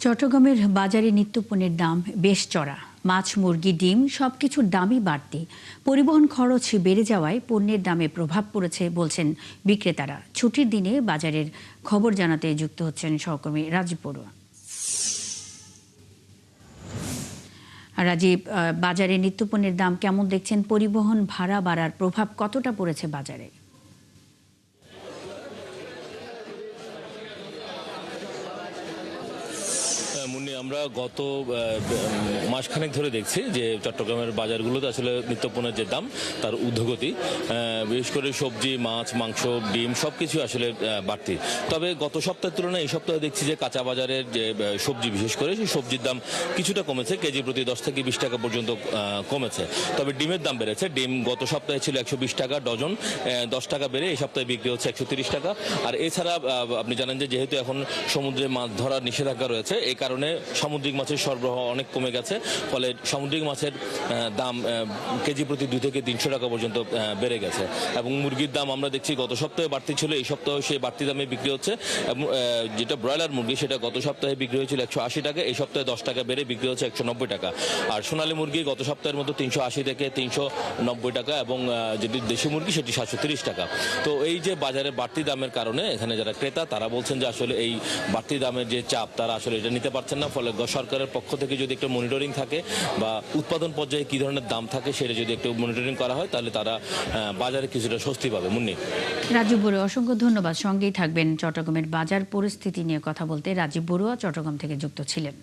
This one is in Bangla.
চট্টগ্রামের বাজারে নিত্যপণ্যের দাম বেশ চড়া। মাছ, মুরগি, ডিম সবকিছুর দামই বাড়তি। পরিবহন খরচ বেড়ে যাওয়ায় পণ্যের দামে প্রভাব পড়েছে বলছেন বিক্রেতারা। ছুটির দিনে বাজারের খবর জানাতে যুক্ত হচ্ছেন সহকর্মী রাজীব বড়ুয়া। রাজীব, বাজারে নিত্যপণ্যের দাম কেমন দেখছেন? পরিবহন ভাড়া বাড়ার প্রভাব কতটা পড়েছে বাজারে? মুন্নি, আমরা গত মাসখানেক ধরে দেখছি যে চট্টগ্রামের বাজারগুলোতে আসলে নিত্যপণ্যের যে দাম তার ঊর্ধ্বগতি। বিশেষ করে সবজি, মাছ, মাংস, ডিম সবকিছু আসলে বাড়তি। তবে গত সপ্তাহের তুলনায় এই সপ্তাহে দেখছি যে কাঁচা বাজারের যে সবজি, বিশেষ করে সেই সবজির দাম কিছুটা কমেছে। কেজি প্রতি 10 থেকে 20 টাকা পর্যন্ত কমেছে। তবে ডিমের দাম বেড়েছে। ডিম গত সপ্তাহে ছিল 120 টাকা ডজন, 10 টাকা বেড়ে এই সপ্তাহে বিক্রি হচ্ছে 130 টাকা। আর এছাড়া আপনি জানেন যে যেহেতু এখন সমুদ্রে মাছ ধরার নিষেধাজ্ঞা রয়েছে, এই কারণে সামুদ্রিক মাছের সরবরাহ অনেক কমে গেছে। ফলে সামুদ্রিক মাছের দাম কেজি প্রতি 2 থেকে 300 টাকা পর্যন্ত বেড়ে গেছে। এবং মুরগির দাম আমরা দেখছি গত সপ্তাহে বাড়তি ছিল, এই সপ্তাহে সেই বাড়তি দামে বিক্রি হচ্ছে। এবং যেটা ব্রয়লার মুরগি সেটা গত সপ্তাহে বিক্রি হয়েছিল 180 টাকা, এই সপ্তাহে 10 টাকা বেড়ে বিক্রি হচ্ছে 190 টাকা। আর সোনালী মুরগি গত সপ্তাহের মতো 380 থেকে 390 টাকা, এবং যেটি দেশি মুরগি সেটি 730 টাকা। তো এই যে বাজারে বাড়তি দামের কারণে এখানে যারা ক্রেতা তারা বলছেন যে আসলে এই বাড়তি দামের যে চাপ তারা আসলে এটা নিতে পারছেন না। ফলে সরকারের পক্ষ থেকে যদি একটু মনিটরিং থাকে বা উৎপাদন পর্যায়ে কি ধরনের দাম থাকে সেটা যদি একটু মনিটরিং করা হয় তাহলে তারা বাজারে কিছুটা স্বস্তি পাবে। মুন্নি। রাজীব বড়ুয়া, অসংখ্য ধন্যবাদ। সঙ্গেই থাকবেন। চট্টগ্রামের বাজার পরিস্থিতি নিয়ে কথা বলতে রাজীব বড়ুয়া চট্টগ্রাম থেকে যুক্ত ছিলেন।